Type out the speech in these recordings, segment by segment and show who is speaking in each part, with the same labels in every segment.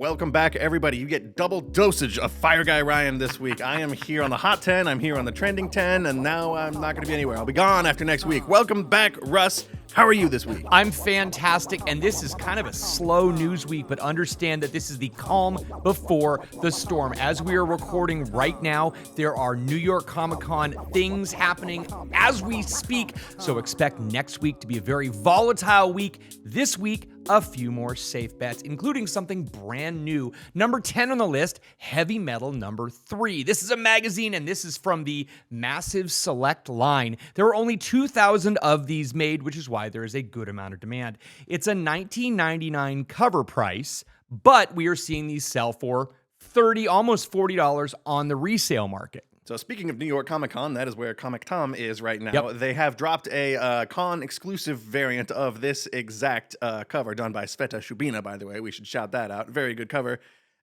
Speaker 1: Welcome back, everybody. You get double dosage of Fire Guy Ryan this week. I am here on the Hot 10, I'm here on the Trending 10, and now I'm not going to be anywhere. I'll be gone after next week. Welcome back, Russ. How are you this week?
Speaker 2: I'm fantastic, and this is kind of a slow news week, but understand that this is the calm before the storm. As we are recording right now, there are New York Comic-Con things happening as we speak, so expect next week to be a very volatile week. This week, a few more safe bets, including something brand new. Number 10 on the list, Heavy Metal number 3. This is a magazine, and this is from the Massive Select line. There are only 2,000 of these made, which is why there is a good amount of demand. It's a $19.99 cover price, but we are seeing these sell for $30, almost $40 on the resale market.
Speaker 1: So speaking of New York Comic-Con, that is where Comic Tom is right now.
Speaker 2: Yep.
Speaker 1: They have dropped a con-exclusive variant of this exact cover done by Sveta Shubina, by the way. We should shout that out. Very good cover.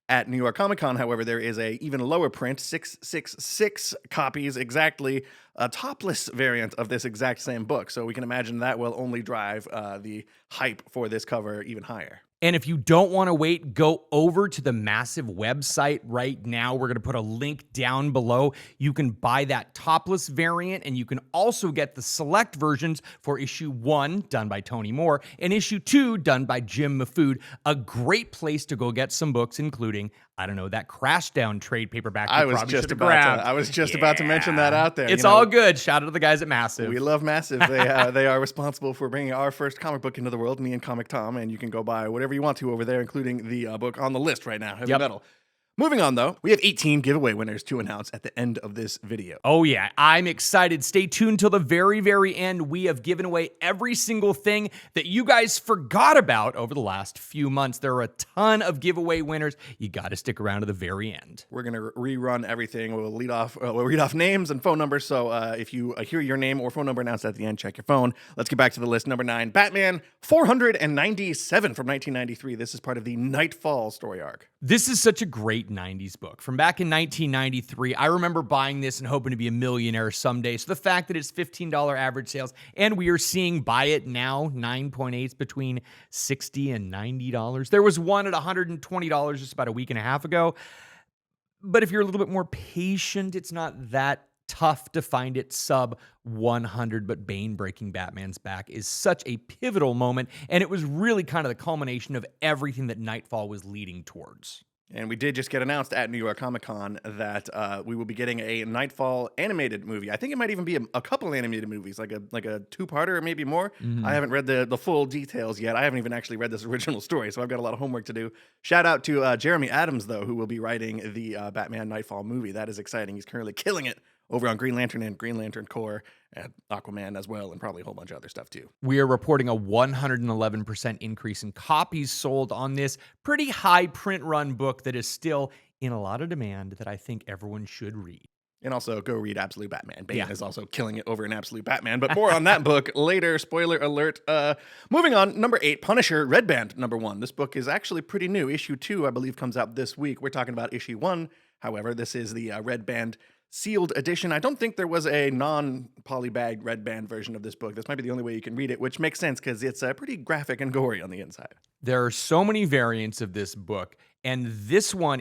Speaker 1: At New York Comic-Con, however, there is a even lower print, 666 copies exactly, a topless variant of this exact same book. So we can imagine that will only drive the hype for this cover even higher.
Speaker 2: And if you don't want to wait, go over to the Massive website right now. We're going to put a link down below. You can buy that topless variant, and you can also get the select versions for issue 1, done by Tony Moore, and issue 2, done by Jim Mafood. A great place to go get some books, including, I don't know, that Crashdown trade paperback.
Speaker 1: I was just about to mention that out there.
Speaker 2: It's all good. Shout out to the guys at Massive.
Speaker 1: We love Massive. They are responsible for bringing our first comic book into the world, me and Comic Tom, and you can go buy whatever you want to over there, including the book on the list right now, Heavy Metal. Moving on, though, we have 18 giveaway winners to announce at the end of this video.
Speaker 2: Oh, yeah. I'm excited. Stay tuned till the very, very end. We have given away every single thing that you guys forgot about over the last few months. There are a ton of giveaway winners. You got to stick around to the very end.
Speaker 1: We're going to rerun everything. We'll read off names and phone numbers. So if you hear your name or phone number announced at the end, check your phone. Let's get back to the list. Number 9, Batman 497 from 1993. This is part of the Nightfall story arc.
Speaker 2: This is such a great 90s book. From back in 1993, I remember buying this and hoping to be a millionaire someday. So the fact that it's $15 average sales, and we are seeing buy it now, 9.8s between $60 and $90. There was one at $120 just about a week and a half ago. But if you're a little bit more patient, it's not that tough to find it sub 100, but Bane breaking Batman's back is such a pivotal moment, and it was really kind of the culmination of everything that Nightfall was leading towards.
Speaker 1: And we did just get announced at New York Comic-Con that we will be getting a Nightfall animated movie. I think it might even be a couple animated movies, like a two-parter or maybe more. Mm-hmm. I haven't read the full details yet. I haven't even actually read this original story, so I've got a lot of homework to do. Shout out to Jeremy Adams, though, who will be writing the Batman Nightfall movie. That is exciting. He's currently killing it over on Green Lantern and Green Lantern Corps, and Aquaman as well, and probably a whole bunch of other stuff too.
Speaker 2: We are reporting a 111% increase in copies sold on this pretty high print run book that is still in a lot of demand that I think everyone should read.
Speaker 1: And also go read Absolute Batman. Bane is also killing it over in Absolute Batman, but more on that book later. Spoiler alert. Moving on, number 8, Punisher Redband number 1. This book is actually pretty new. Issue 2, I believe, comes out this week. We're talking about issue 1. However, this is the Redband sealed edition. I don't think there was a non-polybagged Redband version of this book. This might be the only way you can read it, which makes sense because it's pretty graphic and gory on the inside.
Speaker 2: There are so many variants of this book, and this one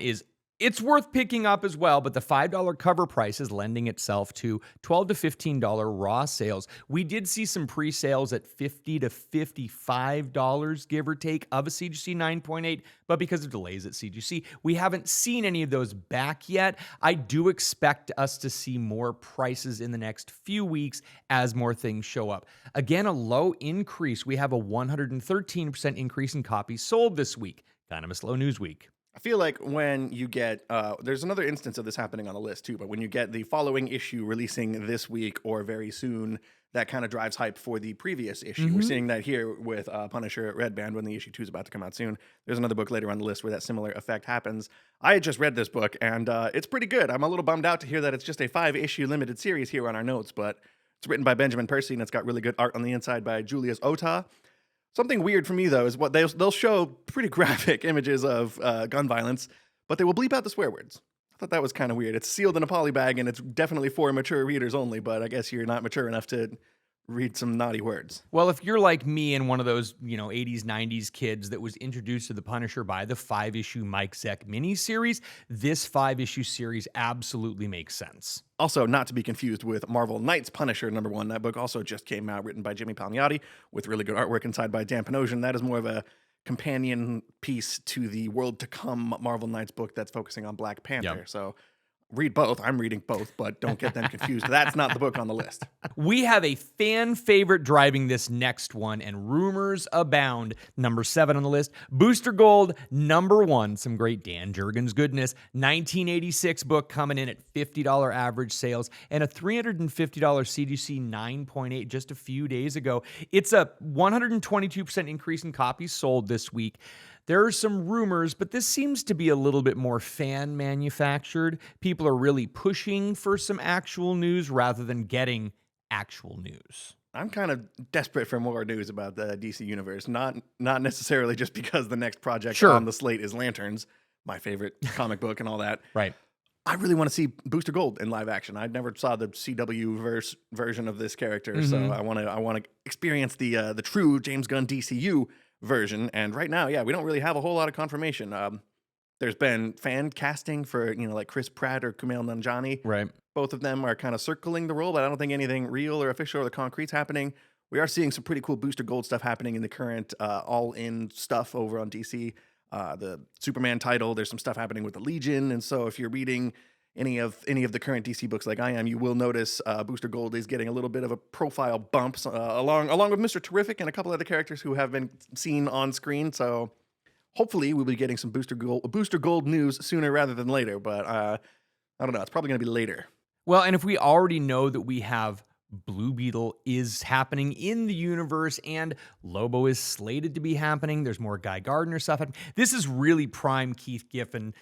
Speaker 2: it's worth picking up as well, but the $5 cover price is lending itself to $12 to $15 raw sales. We did see some pre-sales at $50 to $55, give or take, of a CGC 9.8, but because of delays at CGC, we haven't seen any of those back yet. I do expect us to see more prices in the next few weeks as more things show up. Again, a low increase. We have a 113% increase in copies sold this week. Kind of a slow news week.
Speaker 1: I feel like when you get, there's another instance of this happening on the list too, but when you get the following issue releasing this week or very soon, that kind of drives hype for the previous issue. Mm-hmm. We're seeing that here with Punisher Redband when the issue 2 is about to come out soon. There's another book later on the list where that similar effect happens. I had just read this book, and it's pretty good. I'm a little bummed out to hear that it's just a 5-issue limited series here on our notes, but it's written by Benjamin Percy, and it's got really good art on the inside by Julius Ota. Something weird for me, though, is what they'll show pretty graphic images of gun violence, but they will bleep out the swear words. I thought that was kind of weird. It's sealed in a poly bag, and it's definitely for mature readers only, but I guess you're not mature enough to read some naughty words.
Speaker 2: Well, if you're like me and one of those, 80s, 90s kids that was introduced to the Punisher by the 5-issue Mike Zeck miniseries, this 5-issue series absolutely makes sense.
Speaker 1: Also, not to be confused with Marvel Knight's Punisher #1. That book also just came out, written by Jimmy Palmiotti, with really good artwork inside by Dan Panosian. That is more of a companion piece to the World to Come Marvel Knights book that's focusing on Black Panther.
Speaker 2: Yep.
Speaker 1: So read both. I'm reading both, but don't get them confused. That's not the book on the list.
Speaker 2: We have a fan favorite driving this next one, and rumors abound. Number 7 on the list, Booster Gold, #1. Some great Dan Jurgens goodness. 1986 book coming in at $50 average sales and a $350 CGC 9.8 just a few days ago. It's a 122% increase in copies sold this week. There are some rumors, but this seems to be a little bit more fan manufactured. People are really pushing for some actual news rather than getting actual news.
Speaker 1: I'm kind of desperate for more news about the DC universe, not necessarily just because the next project on the slate is Lanterns, my favorite comic book and all that.
Speaker 2: Right.
Speaker 1: I really want to see Booster Gold in live action. I never saw the CW version of this character, so I want to experience the true James Gunn DCU version. And right now, we don't really have a whole lot of confirmation. There's been fan casting for, like Chris Pratt or Kumail Nanjiani.
Speaker 2: Right.
Speaker 1: Both of them are kind of circling the role, but I don't think anything real or official or concrete's happening. We are seeing some pretty cool Booster Gold stuff happening in the current all-in stuff over on DC. The Superman title, there's some stuff happening with the Legion. And so if you're reading any of the current DC books like I am, you will notice Booster Gold is getting a little bit of a profile bump along with Mr. Terrific and a couple other characters who have been seen on screen. So hopefully we'll be getting some Booster Gold news sooner rather than later. But I don't know. It's probably going to be later.
Speaker 2: Well, and if we already know that we have Blue Beetle is happening in the universe and Lobo is slated to be happening, there's more Guy Gardner stuff happening. This is really prime Keith Giffen,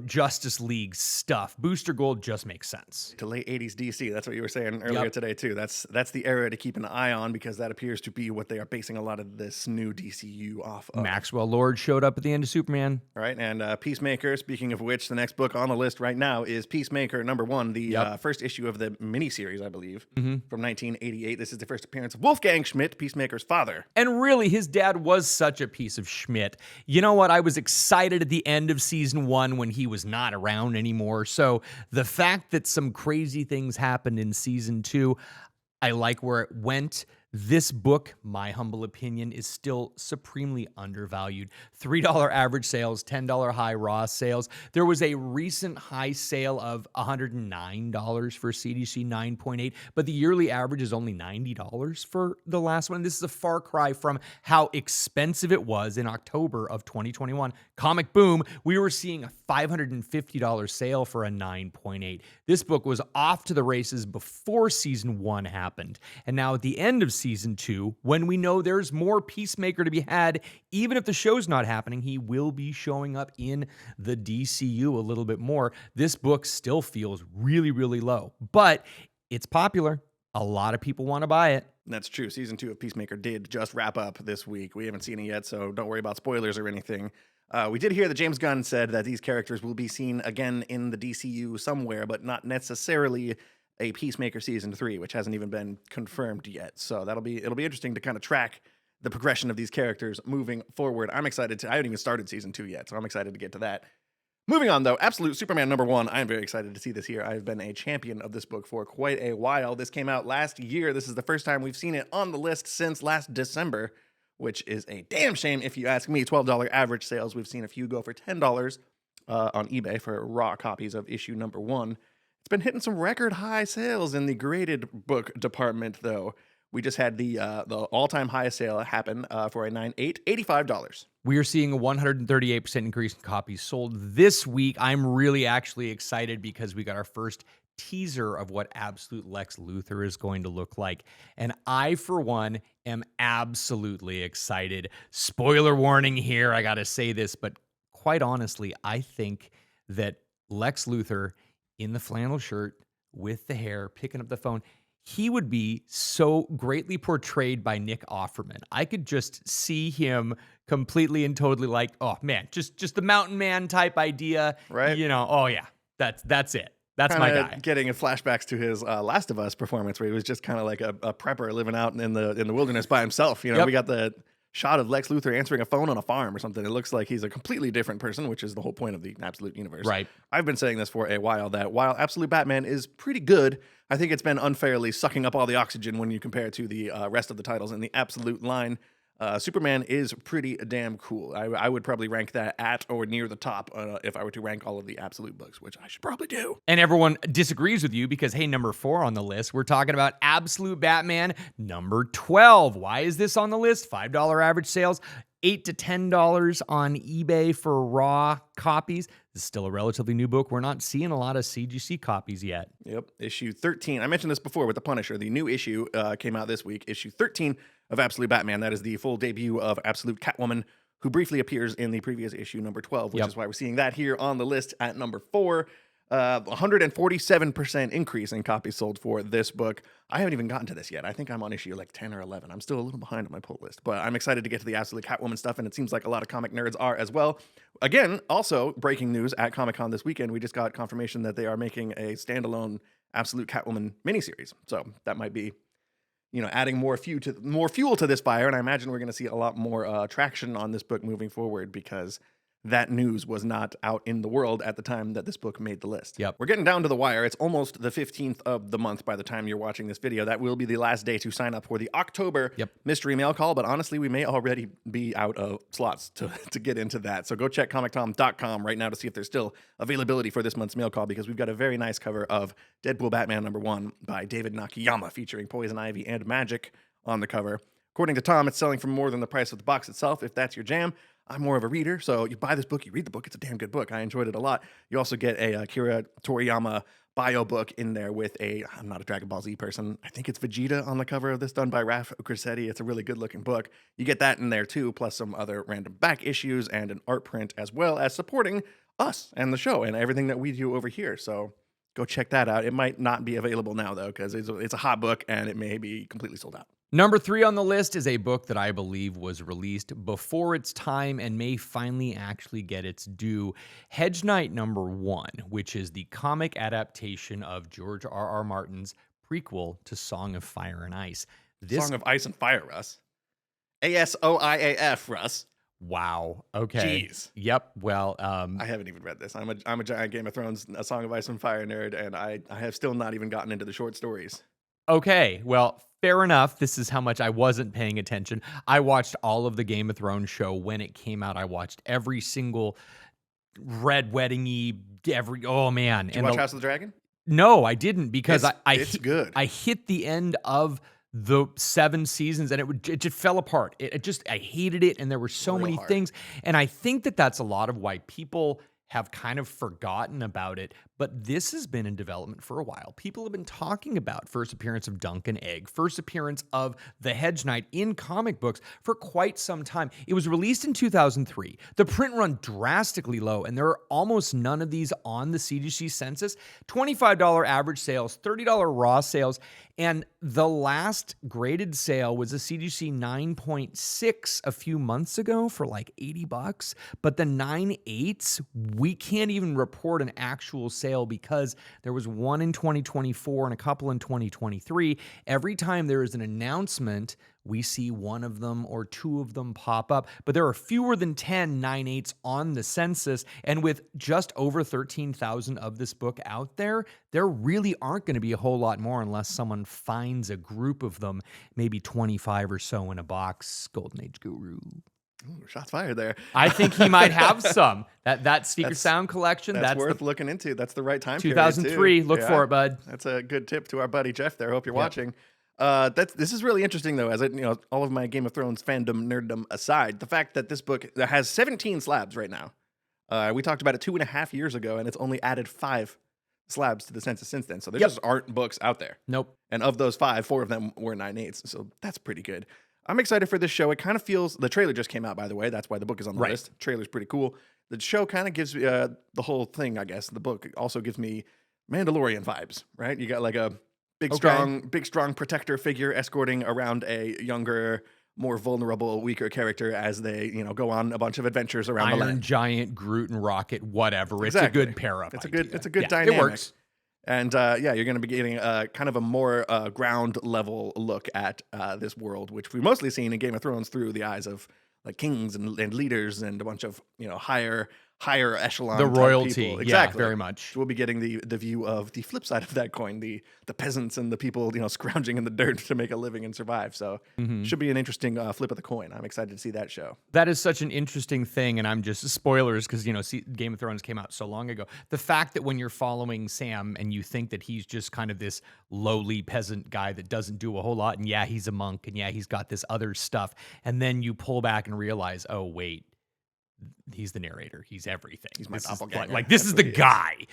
Speaker 2: Justice League stuff. Booster Gold just makes sense.
Speaker 1: To late 80s DC, that's what you were saying earlier today too. That's the era to keep an eye on because that appears to be what they are basing a lot of this new DCU off of.
Speaker 2: Maxwell Lord showed up at the end of Superman.
Speaker 1: All right, and Peacemaker, speaking of which, the next book on the list right now is Peacemaker #1, the first issue of the miniseries, I believe, from 1988. This is the first appearance of Wolfgang Schmidt, Peacemaker's father.
Speaker 2: And really, his dad was such a piece of Schmidt. You know what? I was excited at the end of season 1 when he was not around anymore. So the fact that some crazy things happened in season 2, I like where it went. This book, my humble opinion, is still supremely undervalued. $3 average sales, $10 high raw sales. There was a recent high sale of $109 for CDC 9.8, but the yearly average is only $90 for the last one. This is a far cry from how expensive it was in October of 2021. Comic Boom, we were seeing a $550 sale for a 9.8. This book was off to the races before season 1 happened. And now at the end of season 2, when we know there's more Peacemaker to be had, even if the show's not happening, he will be showing up in the DCU a little bit more. This book still feels really, really low, but it's popular. A lot of people want to buy it.
Speaker 1: That's true. Season 2 of Peacemaker did just wrap up this week. We haven't seen it yet, so don't worry about spoilers or anything. We did hear that James Gunn said that these characters will be seen again in the DCU somewhere, but not necessarily a Peacemaker season 3, which hasn't even been confirmed yet. So it'll be interesting to kind of track the progression of these characters moving forward. I'm excited I haven't even started season 2 yet, so I'm excited to get to that. Moving on, though, Absolute Superman #1. I am very excited to see this here. I've been a champion of this book for quite a while. This came out last year. This is the first time we've seen it on the list since last December, which is a damn shame if you ask me. $12 average sales. We've seen a few go for $10 on eBay for raw copies of issue #1. It's been hitting some record high sales in the graded book department, though. We just had the all-time highest sale happen for a 9.8, $85.
Speaker 2: We are seeing a 138% increase in copies sold this week. I'm really actually excited because we got our first teaser of what Absolute Lex Luthor is going to look like. And I, for one, am absolutely excited. Spoiler warning here, I got to say this, but quite honestly, I think that Lex Luthor in the flannel shirt with the hair, picking up the phone, he would be so greatly portrayed by Nick Offerman. I could just see him completely and totally like, oh man, just the mountain man type idea.
Speaker 1: Right.
Speaker 2: Oh yeah, that's it. That's my guy.
Speaker 1: Getting flashbacks to his Last of Us performance, where he was just kind of like a prepper living out in the wilderness by himself. You know, we got the shot of Lex Luthor answering a phone on a farm or something. It looks like he's a completely different person, which is the whole point of the Absolute Universe.
Speaker 2: Right.
Speaker 1: I've been saying this for a while, that while Absolute Batman is pretty good, I think it's been unfairly sucking up all the oxygen when you compare it to the rest of the titles in the Absolute line. Superman is pretty damn cool. I would probably rank that at or near the top if I were to rank all of the Absolute books, which I should probably do.
Speaker 2: And everyone disagrees with you because, hey, number 4 on the list, we're talking about Absolute Batman number 12. Why is this on the list? $5 average sales, $8 to $10 on eBay for raw copies. This is still a relatively new book. We're not seeing a lot of CGC copies yet.
Speaker 1: Yep. Issue 13. I mentioned this before with The Punisher. The new issue came out this week. Issue 13 of Absolute Batman. That is the full debut of Absolute Catwoman, who briefly appears in the previous issue, number 12, which is why we're seeing that here on the list at number 4. 147% increase in copies sold for this book. I haven't even gotten to this yet. I think I'm on issue like 10 or 11. I'm still a little behind on my pull list, but I'm excited to get to the Absolute Catwoman stuff, and it seems like a lot of comic nerds are as well. Again, also breaking news at Comic-Con this weekend, we just got confirmation that they are making a standalone Absolute Catwoman miniseries. So that might be, you know, adding more fuel to this fire, and I imagine we're going to see a lot more traction on this book moving forward, because that news was not out in the world at the time that this book made the list.
Speaker 2: Yep.
Speaker 1: We're getting down to the wire. It's almost the 15th of the month by the time you're watching this video. That will be the last day to sign up for the October mystery mail call, but honestly, we may already be out of slots to get into that. So go check comictom.com right now to see if there's still availability for this month's mail call, because we've got a very nice cover of Deadpool Batman number 1 by David Nakayama featuring Poison Ivy and Magic on the cover. According to Tom, it's selling for more than the price of the box itself. If that's your jam, I'm more of a reader, so you buy this book, you read the book. It's a damn good book. I enjoyed it a lot. You also get a Akira Toriyama bio book in there with I'm not a Dragon Ball Z person. I think it's Vegeta on the cover of this, done by Raf Grassetti. It's a really good looking book. You get that in there too, plus some other random back issues and an art print, as well as supporting us and the show and everything that we do over here. So go check that out. It might not be available now, though, because it's a hot book and it may be completely sold out.
Speaker 2: Number 3 on the list is a book that I believe was released before its time and may finally actually get its due. Hedge Knight number 1, which is the comic adaptation of George R.R. Martin's prequel to Song of Fire and Ice.
Speaker 1: Song of Ice and Fire, Russ. ASOIAF, Russ.
Speaker 2: Wow. Okay.
Speaker 1: Jeez.
Speaker 2: Yep. Well,
Speaker 1: I haven't even read this. I'm a giant Game of Thrones, A Song of Ice and Fire nerd, and I have still not even gotten into the short stories.
Speaker 2: Okay. Well, fair enough. This is how much I wasn't paying attention. I watched all of the Game of Thrones show when it came out. I watched every single Red Wedding-y, oh man.
Speaker 1: Did you watch House of the Dragon?
Speaker 2: No, I didn't, because
Speaker 1: it's good.
Speaker 2: I hit the end of the 7 seasons and it just fell apart. I hated it, and there were so many things. And I think that that's a lot of why people have kind of forgotten about it, but this has been in development for a while. People have been talking about first appearance of Duncan Egg, first appearance of the Hedge Knight in comic books for quite some time. It was released in 2003. The print run drastically low, and there are almost none of these on the CGC census. $25 average sales, $30 raw sales, and the last graded sale was a CGC 9.6 a few months ago for like $80. But the 9.8s, we can't even report an actual sale because there was one in 2024 and a couple in 2023. Every time there is an announcement, we see one of them or two of them pop up, but there are fewer than 10 9.8s on the census. And with just over 13,000 of this book out there, there really aren't going to be a whole lot more unless someone finds a group of them, maybe 25 or so in a box. Golden Age Guru.
Speaker 1: Ooh, shots fired there.
Speaker 2: I think he might have some. That Speaker Sound collection.
Speaker 1: That's worth looking into. That's the right time
Speaker 2: 2003. Look for it, bud.
Speaker 1: That's a good tip to our buddy Jeff there. Hope you're watching. This is really interesting, though, as all of my Game of Thrones fandom, nerddom aside, the fact that this book has 17 slabs right now. We talked about it 2.5 years ago, and it's only added 5 slabs to the census since then. So there just aren't books out there.
Speaker 2: Nope.
Speaker 1: And of those 5, 4 of them were 9.8s. So that's pretty good. I'm excited for this show. It kind of feels, the trailer just came out, by the way. That's why the book is on the list. Trailer's pretty cool. The show kind of gives the whole thing, I guess. The book also gives me Mandalorian vibes, right? You got like a big, strong protector figure escorting around a younger, more vulnerable, weaker character as they, go on a bunch of adventures around the land.
Speaker 2: Iron Giant, Groot and Rocket, whatever. It's a good pair up.
Speaker 1: It's a good dynamic.
Speaker 2: It works.
Speaker 1: And yeah, you're going to be getting kind of a more ground level look at this world, which we've mostly seen in Game of Thrones through the eyes of like kings and leaders and a bunch of higher echelon
Speaker 2: The
Speaker 1: type
Speaker 2: royalty,
Speaker 1: people.
Speaker 2: yeah,
Speaker 1: Exactly.
Speaker 2: very much.
Speaker 1: So we'll be getting the view of the flip side of that coin, the peasants and the people scrounging in the dirt to make a living and survive. So should be an interesting flip of the coin. I'm excited to see that show.
Speaker 2: That is such an interesting thing, and I'm just spoilers because Game of Thrones came out so long ago. The fact that when you're following Sam and you think that he's just kind of this lowly peasant guy that doesn't do a whole lot, and yeah, he's a monk, and yeah, he's got this other stuff, and then you pull back and realize, oh wait, he's the narrator. He's everything.
Speaker 1: He's my
Speaker 2: This is
Speaker 1: doppelganger.
Speaker 2: like this is the guy,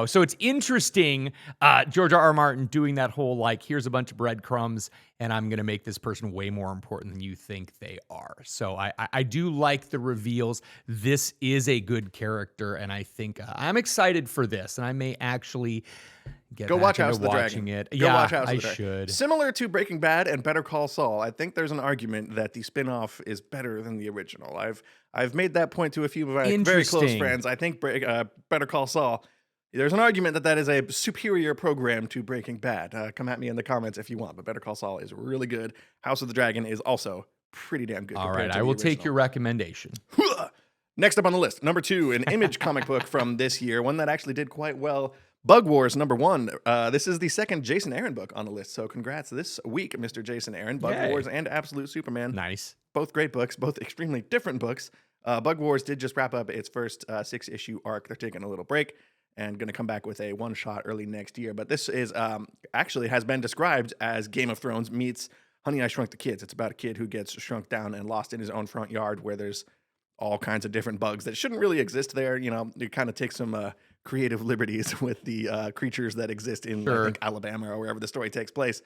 Speaker 2: So it's interesting. George R. R. Martin doing that whole like, here's a bunch of breadcrumbs, and I'm gonna make this person way more important than you think they are. So I do like the reveals. This is a good character, and I think I'm excited for this, and I may actually
Speaker 1: Go watch House of the
Speaker 2: watching
Speaker 1: Dragon.
Speaker 2: it.
Speaker 1: Go
Speaker 2: Yeah,
Speaker 1: watch House of
Speaker 2: I
Speaker 1: the Dragon.
Speaker 2: should.
Speaker 1: Similar to Breaking Bad and Better Call Saul, I think there's an argument that the spinoff is better than the original. I've made that point to a few of my very close
Speaker 2: Interesting.
Speaker 1: friends. I think Better Call Saul, there's an argument that is a superior program to Breaking Bad. Come at me in the comments if you want, but Better Call Saul is really good. House of the Dragon is also pretty damn good.
Speaker 2: All
Speaker 1: compared
Speaker 2: right,
Speaker 1: to
Speaker 2: I
Speaker 1: the
Speaker 2: will take
Speaker 1: original.
Speaker 2: your recommendation.
Speaker 1: Next up on the list, number 2, an Image comic book from this year, one that actually did quite well. Bug Wars number 1. This is the second Jason Aaron book on the list, so congrats this week, Mr. Jason Aaron. Bug
Speaker 2: Yay.
Speaker 1: Wars and Absolute Superman.
Speaker 2: Nice.
Speaker 1: Both great books, both extremely different books. Bug Wars did just wrap up its first 6-issue arc. They're taking a little break and going to come back with a one-shot early next year. But this is actually has been described as Game of Thrones meets Honey, I Shrunk the Kids. It's about a kid who gets shrunk down and lost in his own front yard where there's all kinds of different bugs that shouldn't really exist there. You kind of take some creative liberties with the creatures that exist in I think Alabama or wherever the story takes place.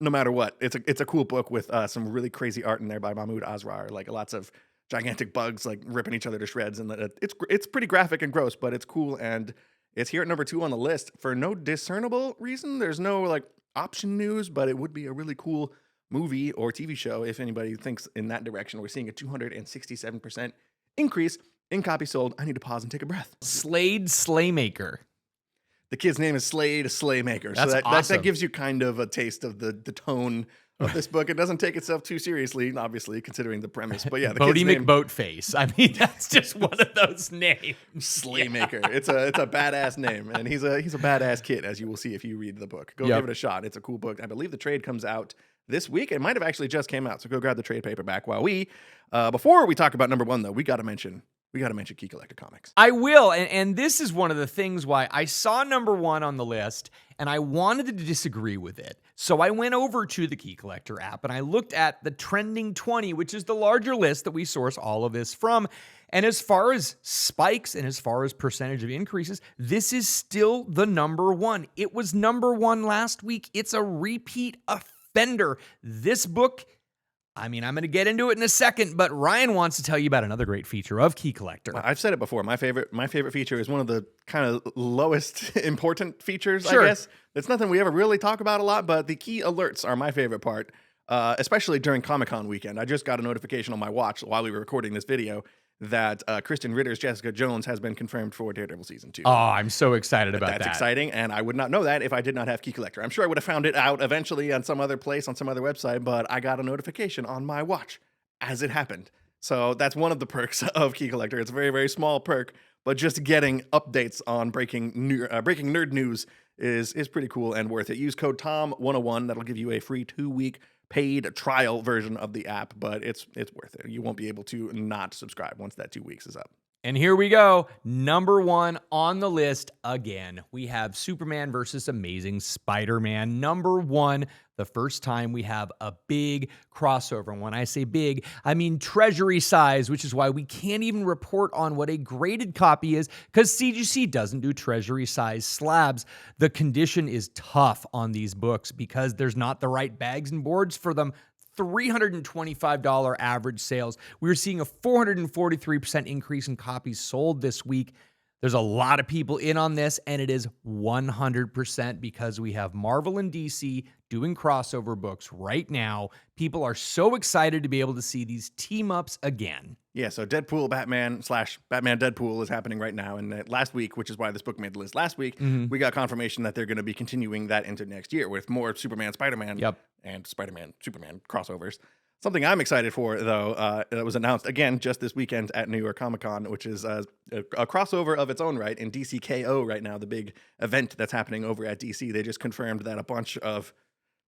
Speaker 1: No matter what, it's a cool book with some really crazy art in there by Mahmoud Asrar, like lots of gigantic bugs like ripping each other to shreds, and it's pretty graphic and gross, but it's cool, and it's here at number 2 on the list for no discernible reason. There's no like option news, but it would be a really cool movie or TV show if anybody thinks in that direction. We're seeing a 267% increase in copies sold. I need to pause and take a breath.
Speaker 2: Slade Slaymaker.
Speaker 1: The kid's name is Slade Slaymaker.
Speaker 2: That's
Speaker 1: so
Speaker 2: awesome.
Speaker 1: that gives you kind of a taste of the tone of this book. It doesn't take itself too seriously, obviously, considering the premise. But yeah, the
Speaker 2: Bodie
Speaker 1: kid's name,
Speaker 2: McBoatface. I mean, that's just one of those names.
Speaker 1: Slaymaker. It's a badass name, and he's a badass kid, as you will see if you read the book. Go
Speaker 2: Yep.
Speaker 1: give it a shot. It's a cool book. I believe the trade comes out this week. It might have actually just came out, so go grab the trade paperback. While before we talk about number 1, though, we got to mention Key Collector Comics.
Speaker 2: I will, and this is one of the things why I saw number 1 on the list, and I wanted to disagree with it. So I went over to the Key Collector app, and I looked at the Trending 20, which is the larger list that we source all of this from. And as far as spikes and as far as percentage of increases, this is still the number 1. It was number 1 last week. It's a repeat offender. This book, I mean, I'm going to get into it in a second, but Ryan wants to tell you about another great feature of Key Collector.
Speaker 1: Well, I've said it before. My favorite feature is one of the kind of lowest important features,
Speaker 2: Sure.
Speaker 1: I guess. It's nothing we ever really talk about a lot, but the key alerts are my favorite part, especially during Comic-Con weekend. I just got a notification on my watch while we were recording this video that Kristen Ritter's Jessica Jones has been confirmed for Daredevil Season 2.
Speaker 2: Oh, I'm so excited about that.
Speaker 1: That's exciting, and I would not know that if I did not have Key Collector. I'm sure I would have found it out eventually on some other place, on some other website, but I got a notification on my watch as it happened. So that's one of the perks of Key Collector. It's a very, very small perk, but just getting updates on breaking nerd news is pretty cool and worth it. Use code TOM101. That'll give you a free 2-week paid trial version of the app, but it's worth it. You won't be able to not subscribe once that 2 weeks is up.
Speaker 2: And here we go. Number 1 on the list again. We have Superman versus Amazing Spider-Man. Number 1, the first time we have a big crossover. And when I say big, I mean treasury size, which is why we can't even report on what a graded copy is because CGC doesn't do treasury size slabs. The condition is tough on these books because there's not the right bags and boards for them. $325 average sales. We're seeing a 443% increase in copies sold this week. There's a lot of people in on this, and it is 100% because we have Marvel and DC doing crossover books right now. People are so excited to be able to see these team-ups again.
Speaker 1: Yeah, so Deadpool Batman / Batman Deadpool is happening right now. And last week, which is why this book made the list last week, we got confirmation that they're going to be continuing that into next year with more Superman, Spider-Man, and Spider-Man, Superman crossovers. Something I'm excited for, though, that was announced again just this weekend at New York Comic Con, which is a crossover of its own right in DC KO right now, the big event that's happening over at DC. They just confirmed that a bunch of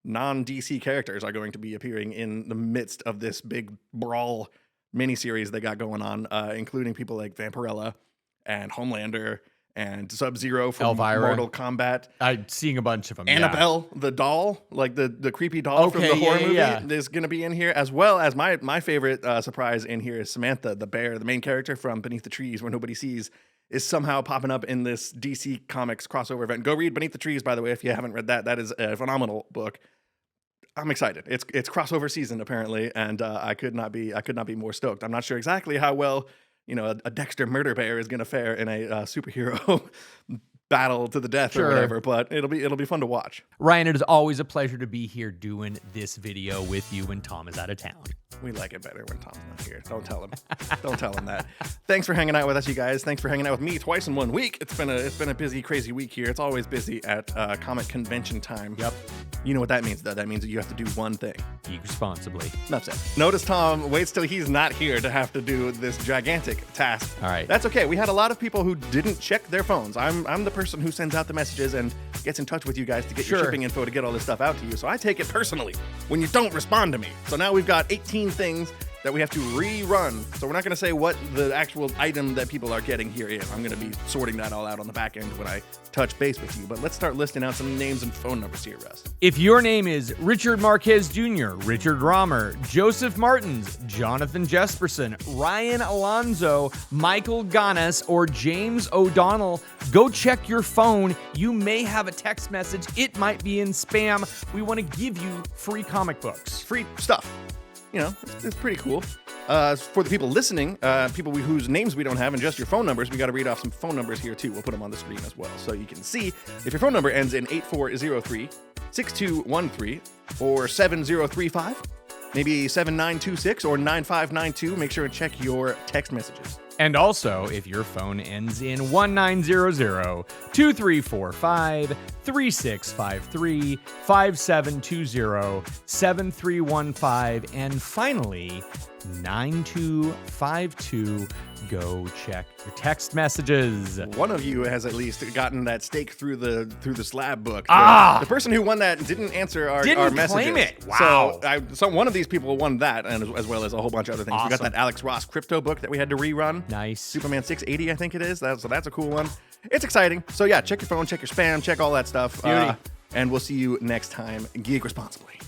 Speaker 1: non-DC characters are going to be appearing in the midst of this big brawl miniseries they got going on, including people like Vampirella and Homelander and Sub-Zero from
Speaker 2: Elvira.
Speaker 1: Mortal Kombat.
Speaker 2: I'm seeing a bunch of them.
Speaker 1: Annabelle, the doll, like the creepy doll from the horror movie, is going to be in here, as well as my favorite surprise in here is Samantha, the bear, the main character from Beneath the Trees, Where Nobody Sees, is somehow popping up in this DC Comics crossover event. Go read Beneath the Trees, by the way, if you haven't read that. That is a phenomenal book. I'm excited. It's crossover season apparently, and I could not be more stoked. I'm not sure exactly how well a Dexter murder bear is going to fare in a superhero battle to the death or whatever, but it'll be fun to watch.
Speaker 2: Ryan, it is always a pleasure to be here doing this video with you when Tom is out of town.
Speaker 1: We like it better when Tom's not here. Don't tell him. Don't tell him that. Thanks for hanging out with us, you guys. Thanks for hanging out with me twice in 1 week. It's been a busy, crazy week here. It's always busy at comic convention time.
Speaker 2: Yep.
Speaker 1: You know what that means, though? That means that you have to do one thing.
Speaker 2: Eat responsibly.
Speaker 1: That's it. Notice Tom waits till he's not here to have to do this gigantic task.
Speaker 2: All right.
Speaker 1: That's okay. We had a lot of people who didn't check their phones. I'm the person who sends out the messages and gets in touch with you guys to get your shipping info to get all this stuff out to you. So I take it personally when you don't respond to me. So now we've got 18 things that we have to rerun. So we're not going to say what the actual item that people are getting here is. I'm going to be sorting that all out on the back end when I touch base with you. But let's start listing out some names and phone numbers here, Russ.
Speaker 2: If your name is Richard Marquez Jr., Richard Romer, Joseph Martins, Jonathan Jesperson, Ryan Alonzo, Michael Ganas, or James O'Donnell, go check your phone. You may have a text message. It might be in spam. We want to give you free comic books.
Speaker 1: Free stuff. It's pretty cool. For the people listening, people whose names we don't have and just your phone numbers, we got to read off some phone numbers here too. We'll put them on the screen as well, so you can see if your phone number ends in 8403, 6213, or 7035, maybe 7926 or 9592. Make sure and check your text messages.
Speaker 2: And also, if your phone ends in 1900, 2345, 3653, 5720, 7315, and finally, 9252. Go check your text messages.
Speaker 1: One of you has at least gotten that stake through the slab book.
Speaker 2: Ah!
Speaker 1: The person who won that didn't answer our messages.
Speaker 2: Claim it. Wow.
Speaker 1: So one of these people won that, and as well as a whole bunch of other things.
Speaker 2: Awesome.
Speaker 1: We got that Alex Ross crypto book that we had to rerun.
Speaker 2: Nice.
Speaker 1: Superman 680, I think it is. So that's a cool one. It's exciting. So yeah, check your phone, check your spam, check all that stuff.
Speaker 2: Beauty.
Speaker 1: And we'll see you next time. Geek responsibly.